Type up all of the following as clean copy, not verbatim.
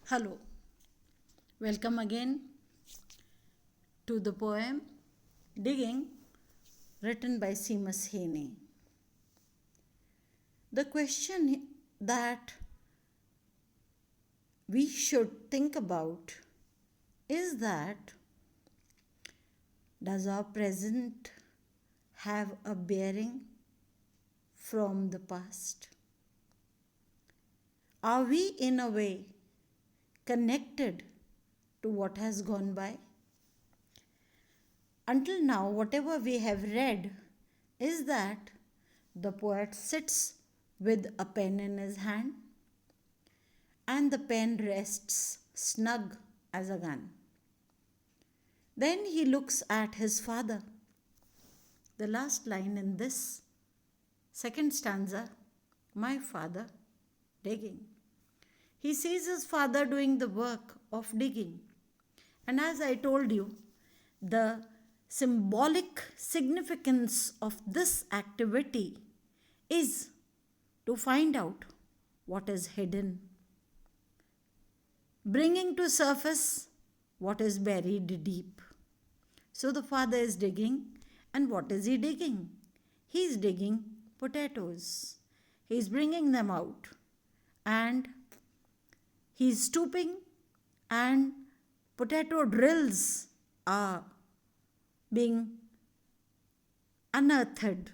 Hello, welcome again to the poem Digging, written by Seamus Heaney. The question that we should think about is that does our present have a bearing from the past? Are we, in a way, connected to what has gone by? Until now, whatever we have read is that the poet sits with a pen in his hand and the pen rests snug as a gun. Then he looks at his father. The last line in this second stanza, my father digging. He sees his father doing the work of digging. And as I told you, the symbolic significance of this activity is to find out what is hidden, bringing to surface what is buried deep. So the father is digging, and what is he digging? He is digging potatoes. He is bringing them out, and he is stooping, and potato drills are being unearthed.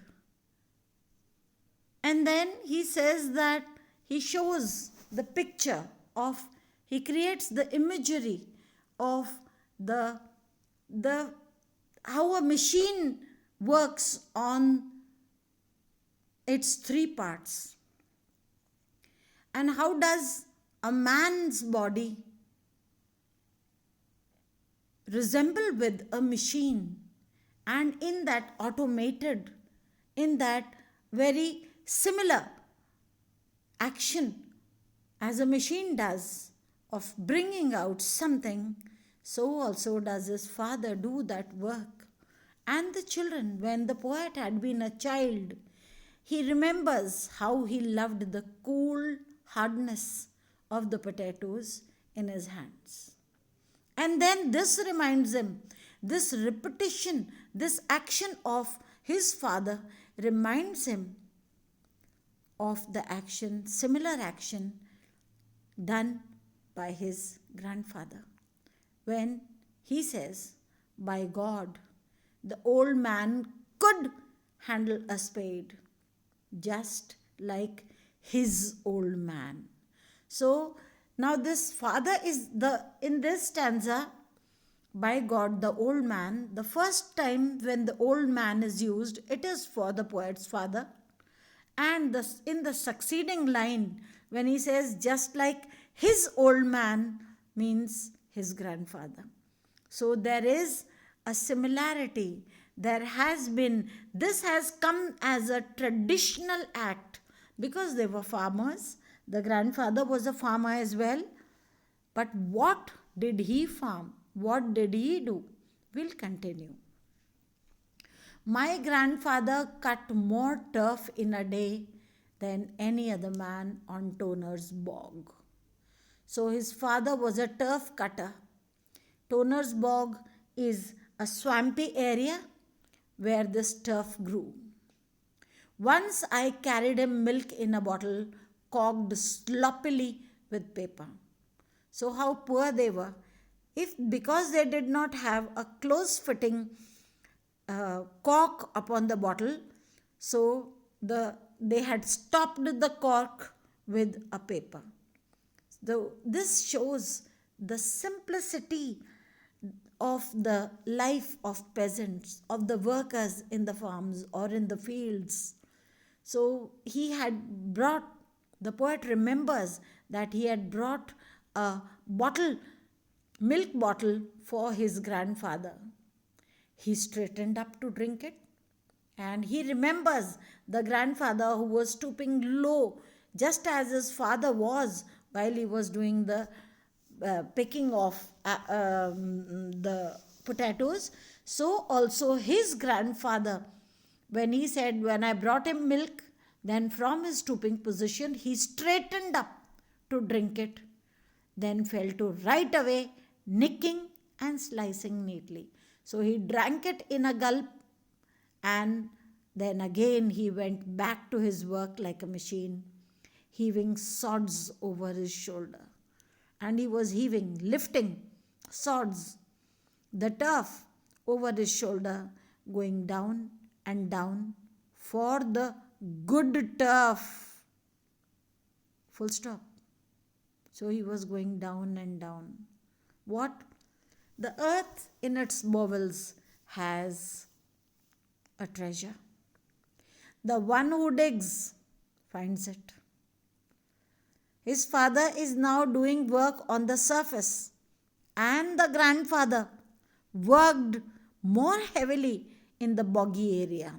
And then he says that he shows the picture of, he creates the imagery of the how a machine works on its three parts. And how does a man's body resemble with a machine? And in that automated, in that very similar action as a machine does of bringing out something, so also does his father do that work. And the children, when the poet had been a child, he remembers how he loved the cool hardness of the potatoes in his hands. And then this reminds him, this repetition, this action of his father reminds him of the action, similar action done by his grandfather. When he says, by God, the old man could handle a spade just like his old man. So now this father is in this stanza, by God, the old man. The first time when the old man is used, it is for the poet's father. And in the succeeding line, when he says just like his old man, means his grandfather. So there is a similarity. There has been, this has come as a traditional act because they were farmers. The grandfather was a farmer as well. But what did he farm? What did he do? We'll continue. My grandfather cut more turf in a day than any other man on Toner's bog. So his father was a turf cutter. Toner's bog is a swampy area where this turf grew. Once I carried him milk in a bottle corked sloppily with paper. So how poor they were. If because they did not have a close fitting cork upon the bottle, so they had stopped the cork with a paper. So this shows the simplicity of the life of peasants, of the workers in the farms or in the fields. So he had brought, the poet remembers that he had brought a bottle, milk bottle for his grandfather. He straightened up to drink it, and he remembers the grandfather who was stooping low, just as his father was while he was doing the picking of the potatoes. So also his grandfather, when he said, when I brought him milk, then from his stooping position, he straightened up to drink it. then fell to right away, nicking and slicing neatly. So he drank it in a gulp, and then again he went back to his work like a machine, heaving sods over his shoulder. And he was heaving, lifting sods, the turf over his shoulder, going down and down for the good turf. Full stop. So he was going down and down. What? The earth in its bowels has a treasure. The one who digs finds it. His father is now doing work on the surface, and the grandfather worked more heavily in the boggy area,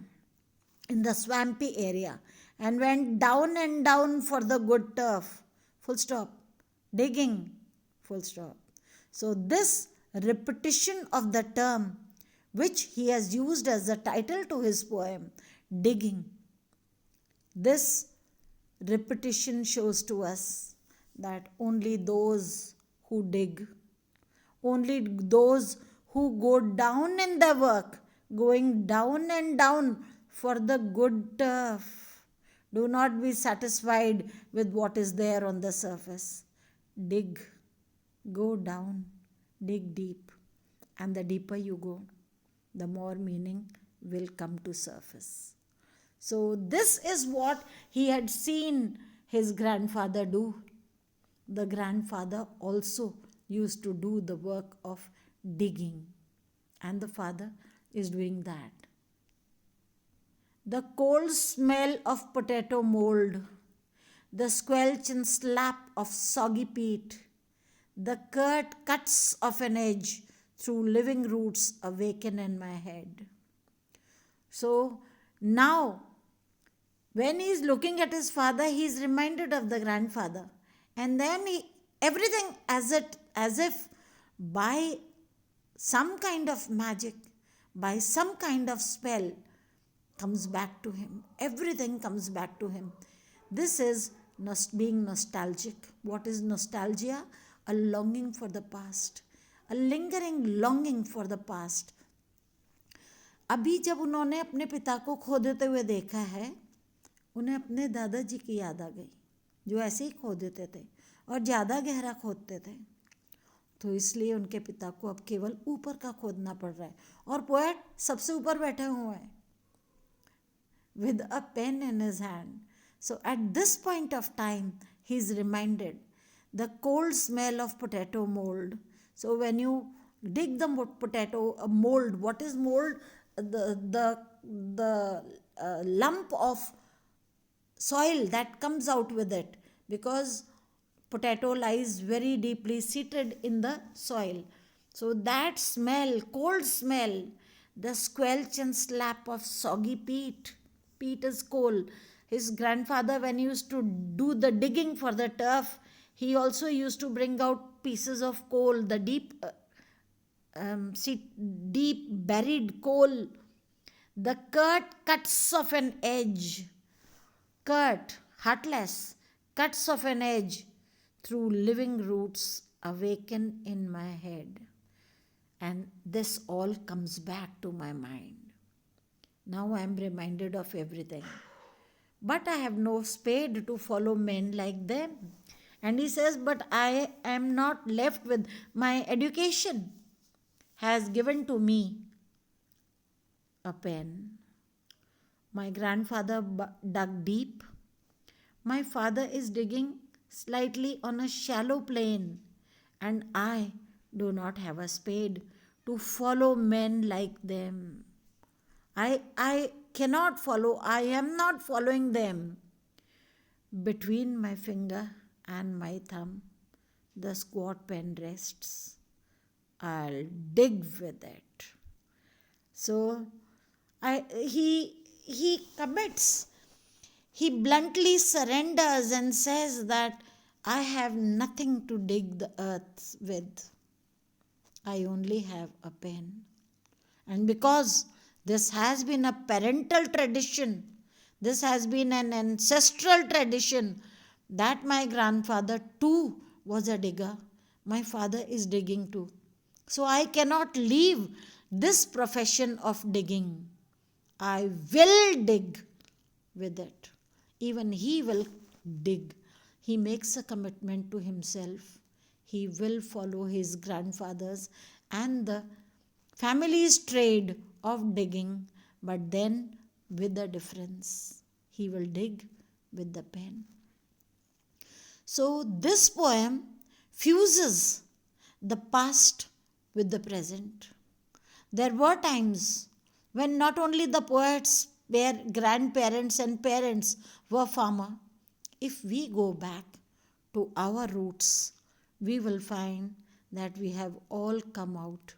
in the swampy area, and went down and down for the good turf. Full stop. Digging. Full stop. So, this repetition of the term, which he has used as the title to his poem, digging, this repetition shows to us that only those who dig, only those who go down in their work, going down and down for the good turf, do not be satisfied with what is there on the surface. Dig, go down, dig deep, and the deeper you go, the more meaning will come to surface. So this is what he had seen his grandfather do. The grandfather also used to do the work of digging, and the father is doing that. The cold smell of potato mold, the squelch and slap of soggy peat, the curt cuts of an edge through living roots awaken in my head. So now, when he is looking at his father, he is reminded of the grandfather. And then everything as if by some kind of magic, by some kind of spell, comes back to him. Everything comes back to him. This is being nostalgic. What is nostalgia? A longing for the past, a lingering longing for the past. अभी जब उन्होंने अपने पिता को खो देते हुए देखा है, उन्हें अपने दादाजी की याद आ गई, जो ऐसे ही खो देते थे और ज़्यादा गहरा खोदते थे. तो इसलिए उनके पिता को अब केवल ऊपर का खोदना पड़ रहा है, और पोएट सबसे ऊपर बैठे हुए हैं with a pen in his hand. So at this point of time, he is reminded the cold smell of potato mold. So when you dig the potato mold, what is mold? The lump of soil that comes out with it, because potato lies very deeply seated in the soil. So that smell, cold smell, the squelch and slap of soggy peat. Peat is coal. His grandfather, when he used to do the digging for the turf, he also used to bring out pieces of coal, the deep buried coal, the curt cuts of an edge, curt, heartless, cuts of an edge through living roots awaken in my head. And this all comes back to my mind. Now I am reminded of everything. But I have no spade to follow men like them. And he says, but I am not left with my education has given to me a pen. My grandfather dug deep. My father is digging slightly on a shallow plain, and I do not have a spade to follow men like them. I cannot follow, I am not following them. Between my finger and my thumb, the squat pen rests. I'll dig with it. So he commits, he bluntly surrenders and says that I have nothing to dig the earth with. I only have a pen. And because this has been a parental tradition, this has been an ancestral tradition, that my grandfather too was a digger. My father is digging too. So I cannot leave this profession of digging. I will dig with it. Even he will dig. He makes a commitment to himself. He will follow his grandfather's and the family's trade of digging, but then with a difference. He will dig with the pen. So, this poem fuses the past with the present. There were times when not only the poets, their grandparents and parents were farmer. If we go back to our roots, we will find that we have all come out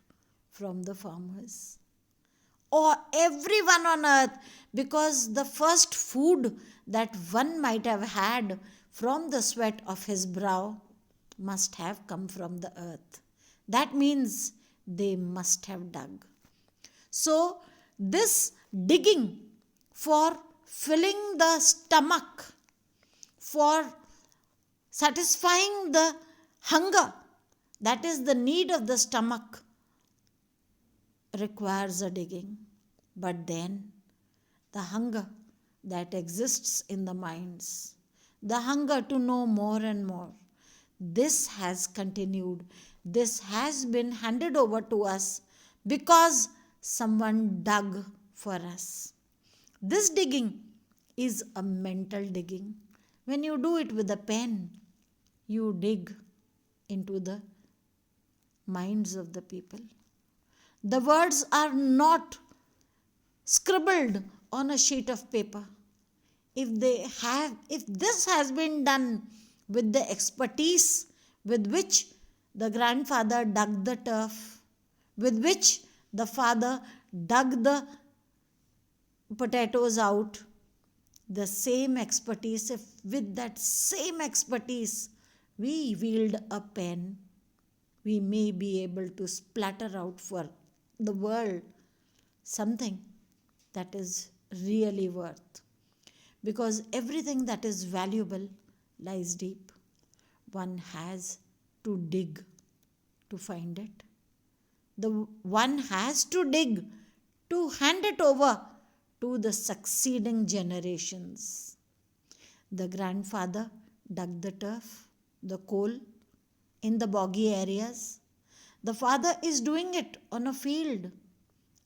from the farmers. Or everyone on earth, because the first food that one might have had from the sweat of his brow must have come from the earth. That means they must have dug. So, this digging for filling the stomach, for satisfying the hunger, that is the need of the stomach, requires a digging. But then the hunger that exists in the minds, the hunger to know more and more, this has continued. This has been handed over to us because someone dug for us. This digging is a mental digging. When you do it with a pen, you dig into the minds of the people. The words are not scribbled on a sheet of paper. If this has been done with the expertise with which the grandfather dug the turf, with which the father dug the potatoes out, the same expertise, if with that same expertise we wield a pen, we may be able to splatter out for the world something that is really worth. Because everything that is valuable lies deep. One has to dig to find it. The one has to dig to hand it over to the succeeding generations. The grandfather dug the turf, the coal in the boggy areas. The father is doing it on a field,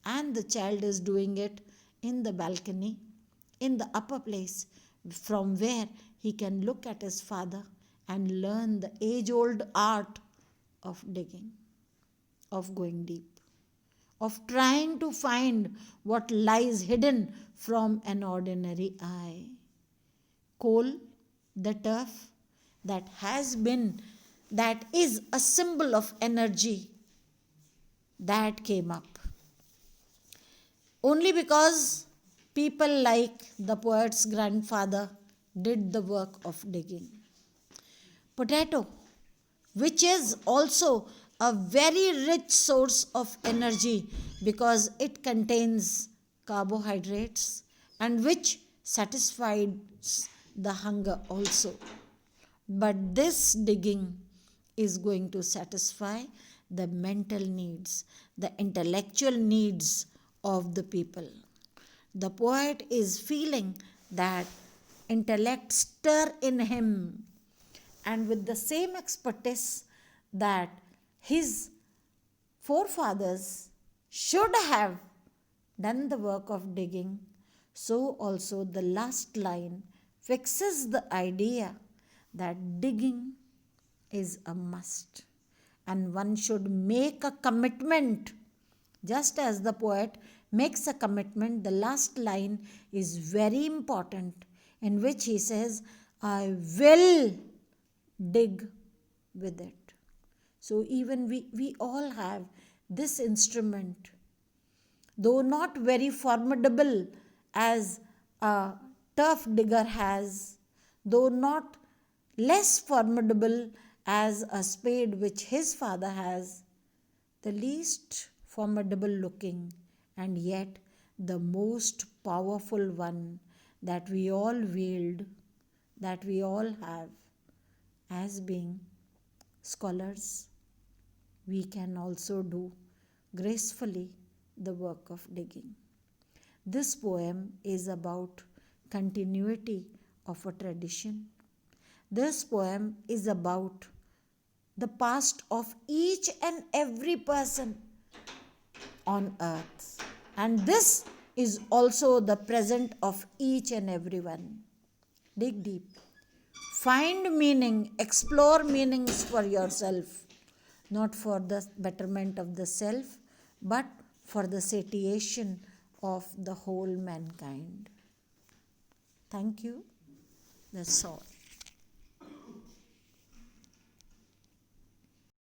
and the child is doing it in the balcony, in the upper place, from where he can look at his father and learn the age old art of digging, of going deep, of trying to find what lies hidden from an ordinary eye. Coal, the turf, that is a symbol of energy, that came up only because people like the poet's grandfather did the work of digging. Potato, which is also a very rich source of energy because it contains carbohydrates and which satisfies the hunger also. But this digging is going to satisfy the mental needs, the intellectual needs of the people. The poet is feeling that intellect stir in him, and with the same expertise that his forefathers should have done the work of digging, so also the last line fixes the idea that digging is a must, and one should make a commitment. Just as the poet makes a commitment, the last line is very important, in which he says, I will dig with it. So even we all have this instrument, though not very formidable as a turf digger has, though not less formidable as a spade which his father has, the least formidable looking and yet the most powerful one that we all wield, that we all have as being scholars, we can also do gracefully the work of digging. This poem is about continuity of a tradition. This poem is about the past of each and every person on earth. And this is also the present of each and every one. Dig deep. Find meaning, explore meanings for yourself, not for the betterment of the self, but for the satiation of the whole mankind. Thank you. That's all.